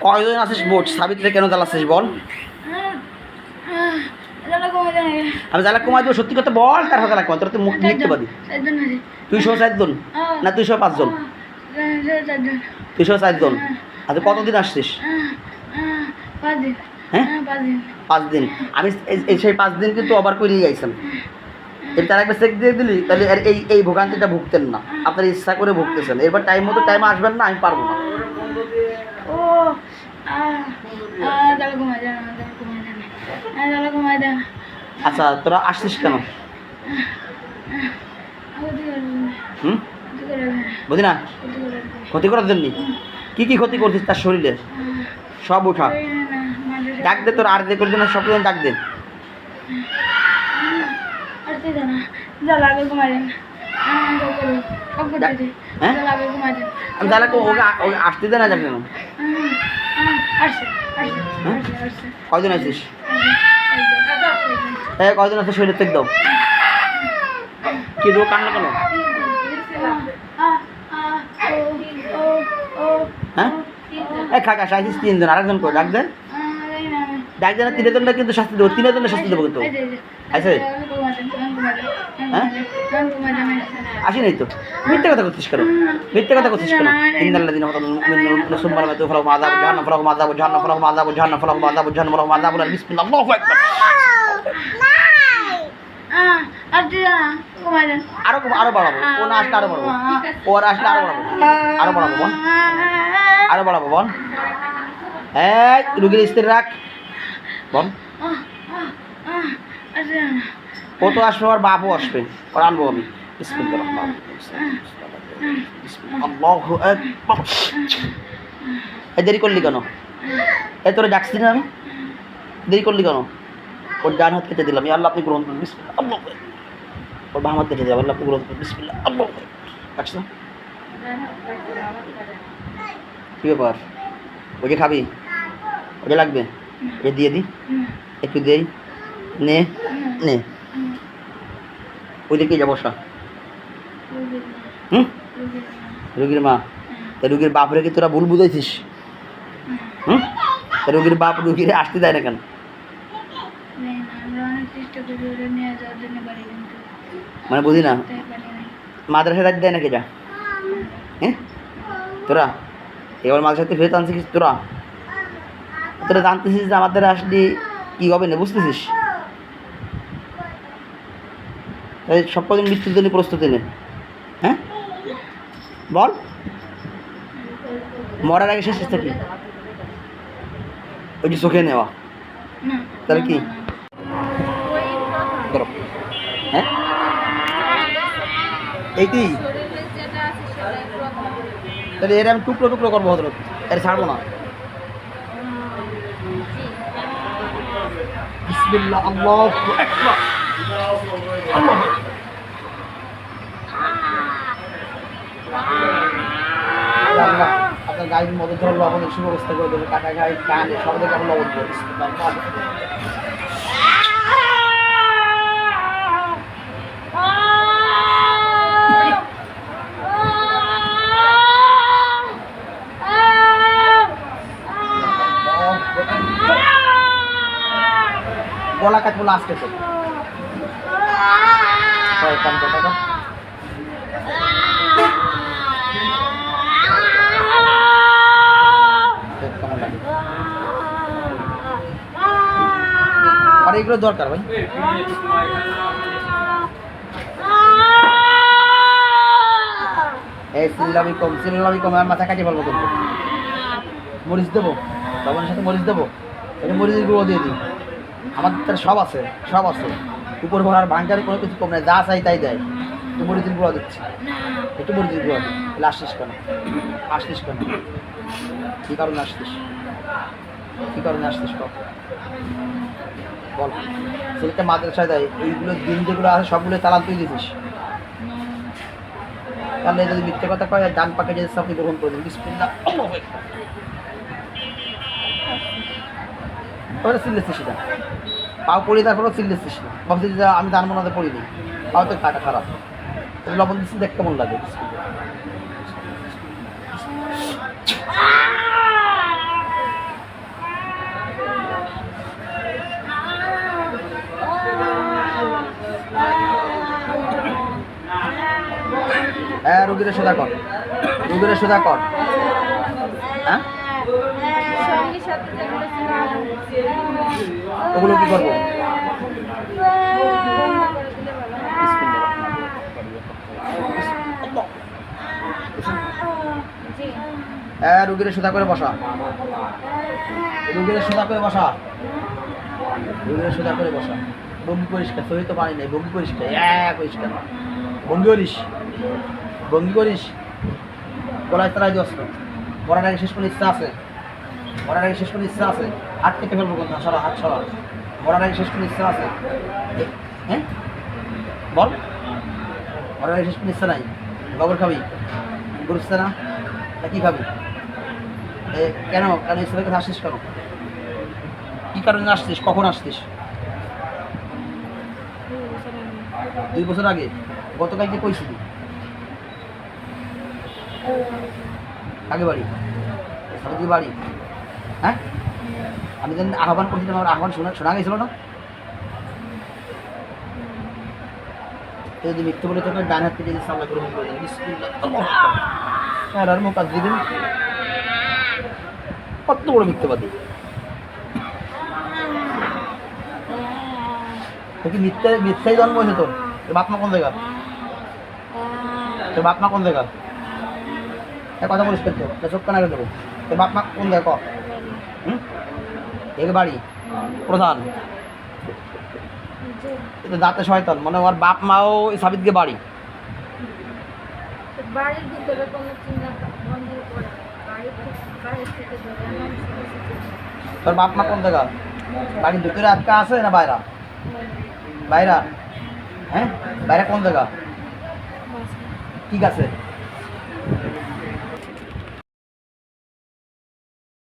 কয়জন আছিস বোট সাবিত্রী কেন জ্বালাচ্ছিস বল? আমি জ্বালা কমাই দেবো, সত্যি কথা বল। তার হাতে লাগবে তোর তো মুখ মিথ্যে পারি। তুই 4জন না 5জন? 4জন। আচ্ছা কতদিন আসছিস? হ্যাঁ 5 দিন। আমি সেই 5 দিন কিন্তু আবার করে নিয়ে যাইছেন। এর তার একবার চেক দিয়ে দিলি তাহলে আর এই ভোগান্তিটা ভুগতেন না। আপনার ইচ্ছা করে ভুগতেছেন। এবার টাইম মতো টাইমে আসবেন না, আমি পারবো না। আচ্ছা তোরা আসছিস কেন? বুঝি না, ক্ষতি করার জন্য। কি কি ক্ষতি করছিস তার শরীরে? সব উঠা ডাক দে, তোর আর দে করবি না, সব ডাক দে। আমি তাহলে ওকে আসতে দে না, যাক কেন? কয়জন আছিস? হ্যাঁ কয়জন আছে শরীরে চেক দাও। কি রোগ কান্না কেন? হ্যাঁ এই খাকা সাইছিস 3 জন, আরেকজন করে ডাক দেন। ডাক দেন 3 জনটা কিন্তু শাস্তি দেবো, 3 জনের শাস্তি দেবো কিন্তু। আচ্ছা হ্যাঁ আসি নাই তো, মিথ্যে কথা করছিস কেন? মিথ্যে কথা করছিস কেন? ইন্দাল্লা দিন সুম্মার মতো ফলাও মাযাব জাহান্নাম ফলাও মাযাব জাহান্নাম ফলাও মাযাব জাহান্নাম ফলাও মাযাব জাহান্নাম ফলাও মাযাব। বিসমিল্লাহ আল্লাহু আকবার। আরো বাড়াবো। ও না আসলে আরো বাড়াবো। ওর আসলে আরো বাড়াবো, আরো বাড়াবো বল, আরো বাড়াবো বল। এই রুগীর স্থির রাখ বল। ও তো আসবে, ওর বাপও আসবে, ওর আনবো আমি। বিসমিল্লাহির রহমানির রহিম। আল্লাহু আকবার। এই দেরি করলি কেন? এই তোরে ডাকছি না আমি, দেরি করলি কেন? ওর ডান হাত কেটে দিলাম, আল্লাহ আপনি গ্রহণ করুন। বিসমিল্লাহ আল্লাহ। ওর বাম হাত কেটে দিলাম, আল্লাহ আপনি গ্রহণ করুন। বিসমিল্লাহ আল্লাহ। ডাকছ কি ব্যাপার? ওকে খাবি? ওকে লাগবে? ওকে দিয়ে দি, একটু দেই। নে নে, ওইদিকে যাবো বসা। রুগীর মা, তা রুগীর বাপ রেখে তোরা ভুল বুঝাইছিস। তা রুগীর বাপ রুগীরে আসতে দেয় না কেন? মানে বুঝি না, মাদ্রাসা রাত দেয় নাকি? যা হ্যাঁ তোরা এবার মাদ্রাসাতে ফেরত আনছিস। তোরা তোরা জানতেছিস যে আমাদের আসলে কী হবে না, বুঝতেছিস? সব কদিন মৃত্যুর জন্য প্রস্তুতি নে। হ্যাঁ বল, মরার আগে শেষ থাকি ওই যে চোখে নেওয়া, তাহলে কি? হ্যাঁ এইটি তাহলে এর আমি টুকরো টুকরো করবো, হতো এর ছাড়বো না। বিসমিল্লাহ আল্লাহু আকবার। আপনার গাড়ির মধ্যে ধরো লবণের সুব্যবস্থা করে দেবে, কাটা গাড়ি কানে সব থেকে আমরা লবণ করে গলা কাটবো আজকে তো কথা। আর এগুলো দরকার ভাই। এই সিল্লামি কম আর মাথা কাটিয়ে বলবো কিন্তু। মরিচ দেবো, লবণের সাথে মরিচ দেবো, এটা মরিচের গুঁড়ো দিয়ে দিই। আমাদের তার সব আছে, সব আছে। উপর ভরার ভাঙার কোনো কিছু কম নেই, যা চাই তাই দেয়। একটু মরিচের গুঁড়ো দিচ্ছি, একটু মরিচের গুঁড়ো দিই। তাহলে আসছিস কেন? আসছিস কেন? কী কারণে আসছিস? কী কারণে আসছিস বল। ছেলেটা মাদ্রাসায় দেয়, এইগুলো দিন যেগুলো আছে সবগুলো চালান তুই দিছিস। তাহলে যদি মিথ্যে কথা কয়, ডান পাকে যদি আপনি গ্রহণ করে দিন। বিসমিল্লাহ আল্লাহু আকবার। ওটা চিল্লেছিস, সেটা পাও পড়ি, তারপরেও চিল্লেছিস না। ভাবছি যে আমি জানবো না, পড়িনি, পাও তো কাটা খারাপ। লবণ দিচ্ছি, দেখ কেমন লাগে। রুগীরে সোজা কর, রুগীরে সোজা কর। হ্যাঁ সঙ্গীর সাথে যেগুলো ছিল ওগুলো কি করবো? জি রুগীরে সোজা করে বসা, রুগীরে সোজা করে বসা, রুগীরে সোজা করে বসা। ভঙ্গি পরিষ্কার, সহি তো পানি নেই, ভঙ্গি পরিষ্কার, পরিষ্কার। ভঙ্গি করিস, ভঙ্গি করিস, গলায় তারাই দোষ। মরার আগে শেষ কোনো ইচ্ছা আছে? মরার আগে শেষ কোনো ইচ্ছা আছে? হাত কেটে ফেলবো কোন সরা, হাত সরা। মরার আগে শেষ কোনো ইচ্ছা আছে? হ্যাঁ বল, মরার আগে শেষ কোনো ইচ্ছা নাই? গোবর খাবি? বুঝছে না? তা কী খাবি? কেন কেন ইসলামের কাছে আসছিস কেন? কী কারণে আসছিস? কখন আসছিস? 2 বছর আগে। গতকালকে কইছিলি আগে বাড়ি সামনে বাড়ি। হ্যাঁ আমি যেন আহ্বান করছিলাম, আমার আহ্বান শোনা গেছিল না? যদি মিথ্যে বলে তোকে ডান হাত পেটে দিয়ে সামনে গ্রহণ করে দেবে। বিসমিল্লাহ আর মুখ দিবেন। কত বড় মিথ্যাবাদী! তুই কি মিথ্যাই জন্ম হয়েছে তোর? তোর বাপ মা কোন জায়গা? তোর বাপ মা কোন জায়গা? কথা বলিস তো, চোখ কানা দেবো। তোর বাপ মা কোন জায়গা? এর বাড়ি প্রধান এটা দাঁতে শয়তান, মানে ওর বাপ মাও সাবিতকে বাড়ি। বাড়ির ভিতরে কোনো চিন্তা বন্ধ করে বাড়ি থেকে ধরে তোর বাপ মা কোন জায়গা? বাড়ির ভিতরে আটকা আছে না বাইরা? বাইরা। হ্যাঁ বাইরা কোন জায়গা? ঠিক আছে